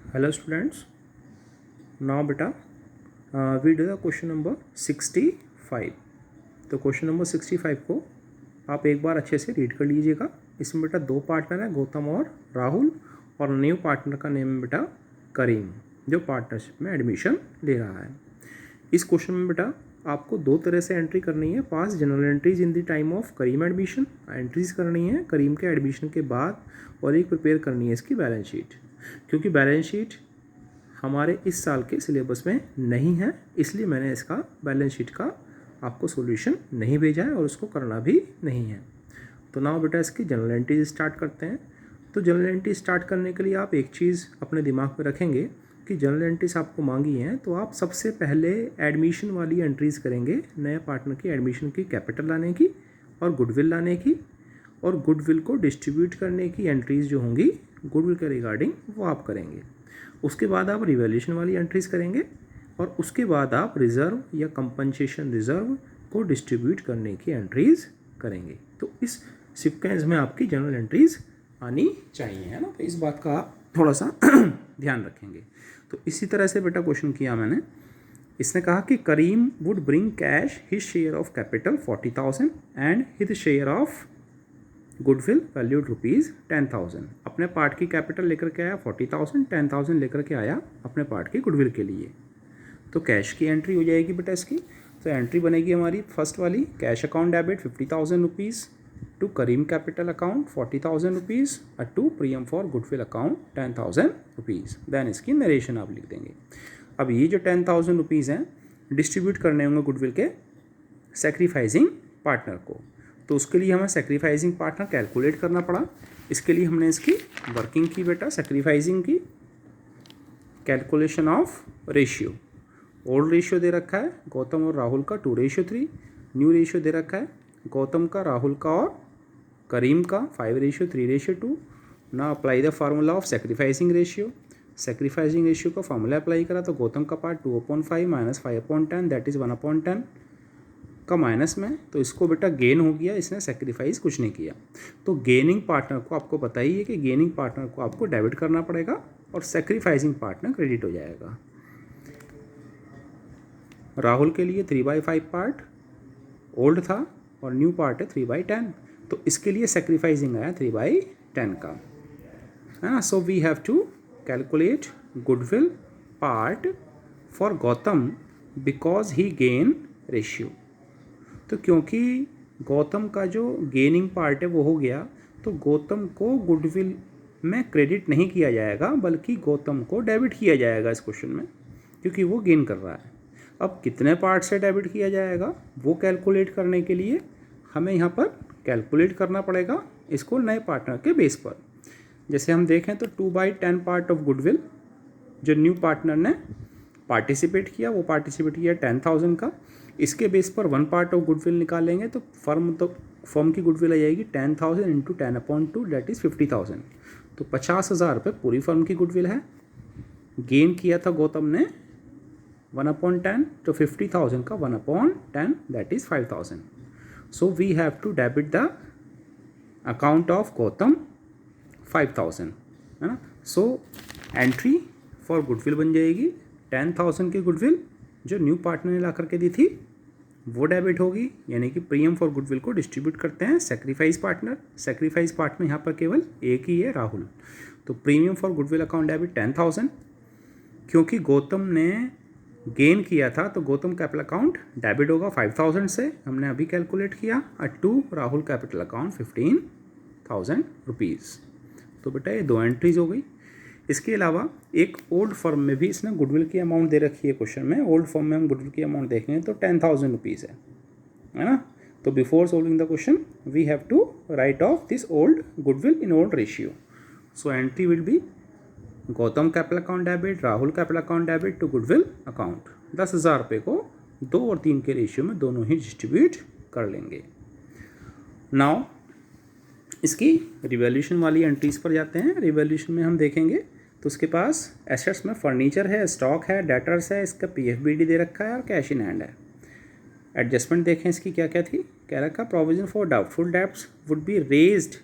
Hello students, now बेटा we do the question number 65। तो question number 65 को आप एक बार अच्छे से रीड कर लीजिएगा। इसमें बेटा दो पार्टनर हैं, गौतम और राहुल, और न्यू पार्टनर का नेम है बेटा करीम, जो पार्टनरशिप में एडमिशन ले रहा है। इस क्वेश्चन में बेटा आपको दो तरह से एंट्री करनी है। Pass general entries in the time of Karim admission, entries करनी है करीम के एडमिशन के बाद, और एक प्रिपेयर करनी है इसकी बैलेंस शीट। क्योंकि बैलेंस शीट हमारे इस साल के सिलेबस में नहीं है, इसलिए मैंने इसका बैलेंस शीट का आपको सॉल्यूशन नहीं भेजा है और उसको करना भी नहीं है। तो नाउ बेटा इसकी जनरल एंट्रीज स्टार्ट करते हैं। तो जनरल एंट्री स्टार्ट करने के लिए आप एक चीज़ अपने दिमाग में रखेंगे कि जनरल एंट्रीज आपको मांगी हैं, तो आप सबसे पहले एडमिशन वाली एंट्रीज करेंगे, नए पार्टनर की एडमिशन की कैपिटल लाने की और गुडविल लाने की, और गुडविल को डिस्ट्रीब्यूट करने की एंट्रीज जो होंगी गुडविल के रिगार्डिंग वो आप करेंगे। उसके बाद आप रिवैल्यूएशन वाली एंट्रीज करेंगे, और उसके बाद आप रिज़र्व या कंपनसेशन रिज़र्व को डिस्ट्रीब्यूट करने की एंट्रीज करेंगे। तो इस सीक्वेंस में आपकी जनरल एंट्रीज आनी चाहिए, है ना। तो इस बात का आप थोड़ा सा ध्यान रखेंगे। तो इसी तरह से बेटा क्वेश्चन किया मैंने। इसने कहा कि Karim would bring cash his share of capital 40,000 and his share of goodwill valued ₹10,000। अपने पार्ट की कैपिटल लेकर के आया 40,000, 10,000 लेकर के आया अपने पार्ट की गुडविल के लिए। तो कैश की एंट्री हो जाएगी बेटा इसकी। तो एंट्री बनेगी हमारी फर्स्ट वाली, cash account debit ₹50,000 to Karim capital account ₹40,000 और to premium for goodwill account ₹10,000। Then इसकी नरेशन आप लिख देंगे। अब ये जो ₹10,000 हैं डिस्ट्रीब्यूट करने होंगे गुडविल के सेक्रीफाइसिंग पार्टनर को। तो उसके लिए हमें सेक्रीफाइसिंग पार्टनर कैलकुलेट करना पड़ा। इसके लिए हमने इसकी वर्किंग की बेटा, सेक्रीफाइसिंग की calculation of ratio. Old ratio दे रखा है गौतम और राहुल का 2:3। न्यू रेशियो दे रखा है गौतम का, राहुल का और करीम का 5:3:2। ना apply the formula of sacrificing ratio. Sacrificing ratio का फार्मूला अप्लाई करा तो गौतम का पार्ट 2/5 माइनस 5/10 दैट इज़ 1/10 का माइनस में। तो इसको बेटा गेन हो गया, इसने सेक्रीफाइस कुछ नहीं किया। तो गेनिंग पार्टनर को आपको पता ही है कि गेनिंग पार्टनर को आपको डेबिट करना पड़ेगा और सेक्रीफाइसिंग पार्टनर क्रेडिट हो जाएगा। राहुल के लिए 3/5 पार्ट ओल्ड था और न्यू पार्ट है 3/10। तो इसके लिए सेक्रीफाइसिंग आया 3/10 का, है ना। So we have to calculate goodwill part for Gautam because he gain ratio. तो क्योंकि गौतम का जो गेनिंग पार्ट है वो हो गया, तो गौतम को गुडविल में क्रेडिट नहीं किया जाएगा बल्कि गौतम को डेबिट किया जाएगा इस क्वेश्चन में, क्योंकि वो गेन कर रहा है। अब कितने पार्ट से डेबिट किया जाएगा वो कैलकुलेट करने के लिए हमें यहाँ पर कैलकुलेट करना पड़ेगा इसको नए पार्टनर के बेस पर। जैसे हम देखें तो 2/10 पार्ट ऑफ गुडविल जो न्यू पार्टनर ने पार्टिसिपेट किया, वो पार्टिसिपेट किया 10,000 का। इसके बेस पर 1 पार्ट ऑफ गुडविल निकालेंगे तो फर्म की गुडविल आ जाएगी 10,000 इंटू 10/2 दैट इज़ 50,000। तो 50,000 रुपये पूरी फर्म की गुडविल है। गेन किया था गौतम ने 1/10, तो 50,000 का 1/10 that is 5,000। So we have to debit the account of Gautam 5,000, है ना। सो एंट्री फॉर गुडविल बन जाएगी 10,000 की गुडविल जो न्यू पार्टनर ने ला करके दी थी वो डेबिट होगी, यानी कि प्रीमियम फॉर गुडविल को डिस्ट्रीब्यूट करते हैं सेक्रीफाइस पार्टनर। सेक्रीफाइस पार्टनर यहाँ पर केवल एक ही है, राहुल। तो premium for goodwill account debit 10,000। क्योंकि गौतम ने गेन किया था तो गौतम कैपिटल अकाउंट डेबिट होगा 5,000 से, हमने अभी कैलकुलेट किया, और टू राहुल कैपिटल अकाउंट ₹15,000। तो बेटा ये दो एंट्रीज हो गई। इसके अलावा एक ओल्ड फर्म में भी इसने गुडविल की अमाउंट दे रखी है क्वेश्चन में। ओल्ड फर्म में हम गुडविल की अमाउंट देखेंगे तो ₹10,000 है ना। तो before solving the question we have to write off this old goodwill in old ratio. So entry will be Gautam capital account debit, Rahul capital account debit to goodwill account. 10,000 रुपये को 2 और 3 के रेशियो में दोनों ही डिस्ट्रीब्यूट कर लेंगे। नाउ इसकी revaluation वाली एंट्रीज पर जाते हैं। रिवैल्यूएशन में हम देखेंगे तो उसके पास एसेट्स में फर्नीचर है, स्टॉक है, डेटर्स है, इसका PFBD दे रखा है और कैश इन हैंड है। एडजस्टमेंट देखें इसकी क्या क्या थी। कह रखा provision for doubtful debts would be raised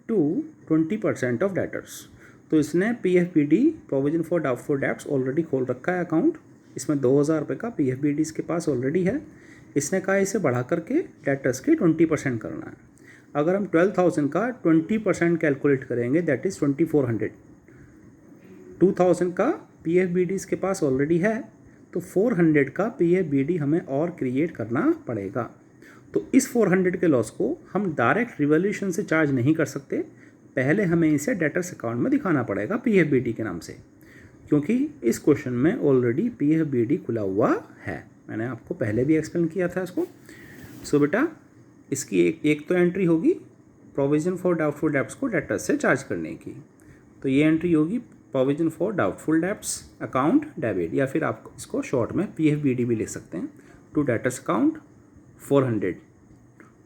to 20% of debtors. तो इसने PFBD provision for doubtful debts already खोल रखा है अकाउंट, इसमें 2000 रुपये का PFBD इसके पास ऑलरेडी है। इसने कहा इसे बढ़ा करके डेटर्स के 20% करना है। अगर हम 12,000 का 20% कैलकुलेट करेंगे दैट इज़ 2400। 2000 का PFBD इसके पास ऑलरेडी है, तो 400 का PFBD हमें और क्रिएट करना पड़ेगा। तो इस 400 के लॉस को हम डायरेक्ट रिवॉल्यूशन से चार्ज नहीं कर सकते, पहले हमें इसे डेटर्स अकाउंट में दिखाना पड़ेगा PFBD के नाम से, क्योंकि इस क्वेश्चन में ऑलरेडी PFBD खुला हुआ है। मैंने आपको पहले भी एक्सप्लेन किया था इसको। सो बेटा इसकी एक तो एंट्री होगी प्रोविजन फॉर डाउटफुल डेब्ट्स को डेटर्स से चार्ज करने की, तो ये एंट्री होगी provision for doubtful debts account debit, या फिर आप इसको शॉर्ट में PFBD भी लिख सकते हैं, टू डेटर्स अकाउंट 400।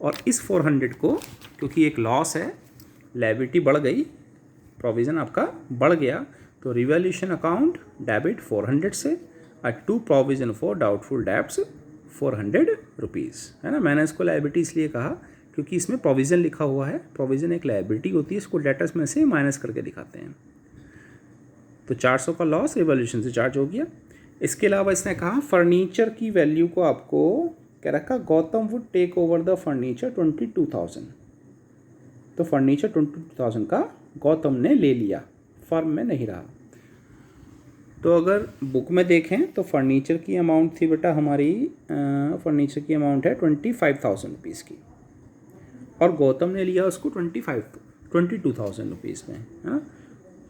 और इस 400 को क्योंकि एक लॉस है, लायबिलिटी बढ़ गई, प्रोविज़न आपका बढ़ गया, तो रिवैल्यूएशन अकाउंट डेबिट 400 से to provision for doubtful debts 400 rupees, है ना। मैंने इसको लायबिलिटी इसलिए कहा क्योंकि इसमें प्रोविज़न लिखा हुआ है, प्रोविज़न एक लायबिलिटी होती है, इसको डेटर्स में से माइनस करके दिखाते हैं। तो 400 का लॉस रिवॉल्यूशन से चार्ज हो गया। इसके अलावा इसने कहा फर्नीचर की वैल्यू को आपको क्या रखा, Gautam would take over the furniture 22,000। तो फर्नीचर 22,000 का गौतम ने ले लिया, फर्म में नहीं रहा। तो अगर बुक में देखें तो फर्नीचर की अमाउंट थी बेटा हमारी, फर्नीचर की अमाउंट है 25,000 रुपीज़ की, और गौतम ने लिया उसको 22,000 रुपीज़ में, है ना।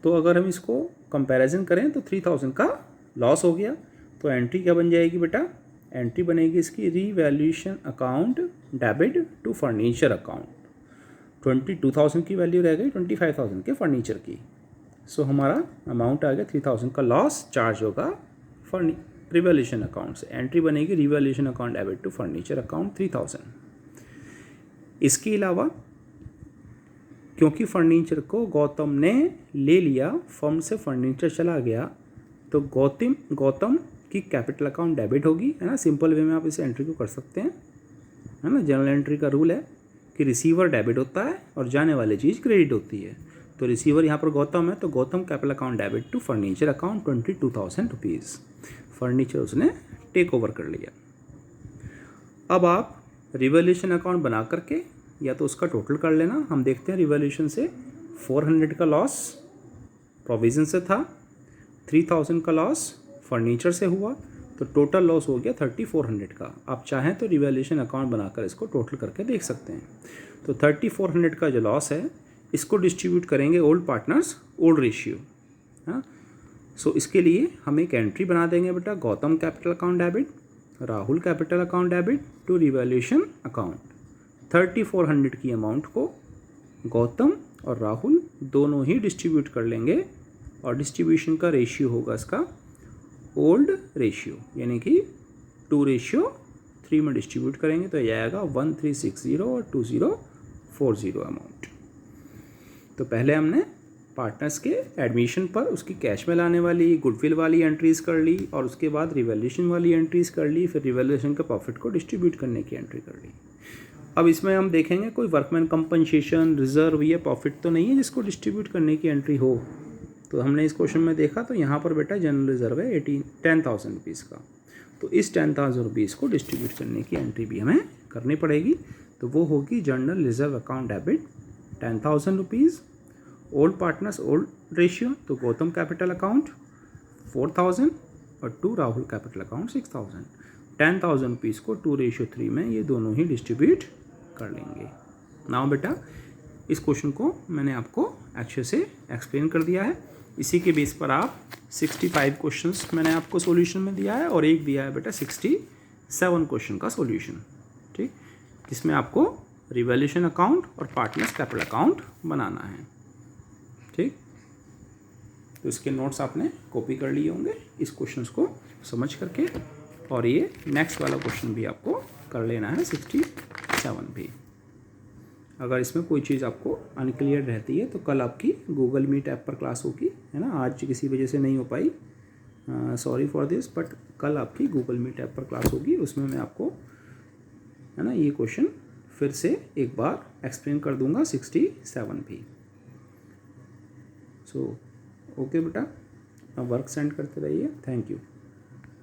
तो अगर हम इसको कंपैरिजन करें तो 3,000 का लॉस हो गया। तो एंट्री क्या बन जाएगी बेटा, एंट्री बनेगी इसकी revaluation account debit to furniture account. 22,000 की वैल्यू रह गई 25,000 के फर्नीचर की। सो हमारा अमाउंट आ गया 3,000 का लॉस चार्ज होगा रिवैल्यूएशन अकाउंट से। एंट्री बनेगी revaluation account debit to furniture account 3,000। इसके अलावा क्योंकि फर्नीचर को गौतम ने ले लिया, फर्म से फर्नीचर चला गया, तो गौतम की कैपिटल अकाउंट डेबिट होगी, है ना। सिंपल वे में आप इस एंट्री को कर सकते हैं, है ना। जनरल एंट्री का रूल है कि रिसीवर डेबिट होता है और जाने वाली चीज़ क्रेडिट होती है। तो रिसीवर यहाँ पर गौतम है, तो Gautam capital account debit to furniture account 22,000 rupees. Furniture उसने टेक ओवर कर लिया। अब आप रिवैल्यूएशन अकाउंट बना करके या तो उसका टोटल कर लेना। हम देखते हैं रिवैल्यूएशन से 400 का लॉस प्रोविज़न से था, 3,000 का लॉस फर्नीचर से हुआ, तो टोटल लॉस हो गया 3,400 का। आप चाहें तो रिवैल्यूएशन अकाउंट बनाकर इसको टोटल करके देख सकते हैं। तो 3,400 का जो लॉस है इसको डिस्ट्रीब्यूट करेंगे ओल्ड पार्टनर्स ओल्ड रेशियो, हाँ। सो इसके लिए हम एक एंट्री बना देंगे बेटा, Gautam capital account debit, Rahul capital account debit to revaluation account. 3,400 की अमाउंट को गौतम और राहुल दोनों ही डिस्ट्रीब्यूट कर लेंगे, और डिस्ट्रीब्यूशन का रेशियो होगा इसका ओल्ड रेशियो, यानी कि 2:3 में डिस्ट्रीब्यूट करेंगे तो यह आएगा 1,360 और 2,040 अमाउंट। तो पहले हमने पार्टनर्स के एडमिशन पर उसकी कैश में लाने वाली गुडविल वाली एंट्रीज़ कर ली, और उसके बाद रिवैल्यूएशन वाली एंट्रीज़ कर ली, फिर रिवैल्यूएशन के प्रॉफिट को डिस्ट्रीब्यूट करने की एंट्री कर ली। अब इसमें हम देखेंगे कोई वर्कमैन कंपनसेशन रिजर्व या प्रॉफिट तो नहीं है जिसको डिस्ट्रीब्यूट करने की एंट्री हो। तो हमने इस क्वेश्चन में देखा तो यहाँ पर बेटा जनरल रिजर्व है 10,000 रुपीज़ का, तो इस 10,000 रुपीज़ को डिस्ट्रीब्यूट करने की एंट्री भी हमें करनी पड़ेगी। तो वो होगी general reserve account debit 10,000 rupees, old partners old ratio, तो गौतम कैपिटल अकाउंट 4,000 और to Rahul capital account 6,000। 10,000 rupees को 2:3 में ये दोनों ही डिस्ट्रीब्यूट कर लेंगे। नाउ बेटा इस क्वेश्चन को मैंने आपको अच्छे से एक्सप्लेन कर दिया है। इसी के बेस पर आप 65 क्वेश्चंस मैंने आपको सॉल्यूशन में दिया है, और एक दिया है बेटा 67 क्वेश्चन का सॉल्यूशन, ठीक, जिसमें आपको रिवैल्यूएशन अकाउंट और पार्टनर्स कैपिटल अकाउंट बनाना है, ठीक। तो इसके नोट्स आपने कॉपी कर लिए होंगे इस क्वेश्चंस को समझ करके, और ये नेक्स्ट वाला क्वेश्चन भी आपको कर लेना है 67 भी। अगर इसमें कोई चीज़ आपको अनक्लियर रहती है तो कल आपकी गूगल मीट ऐप पर क्लास होगी, है ना। आज किसी वजह से नहीं हो पाई, सॉरी फॉर दिस, बट कल आपकी गूगल मीट ऐप पर क्लास होगी, उसमें मैं आपको, है ना, ये क्वेश्चन फिर से एक बार एक्सप्लेन कर दूंगा 67 भी। सो ओके बेटा, अब वर्क सेंड करते रहिए। Thank you.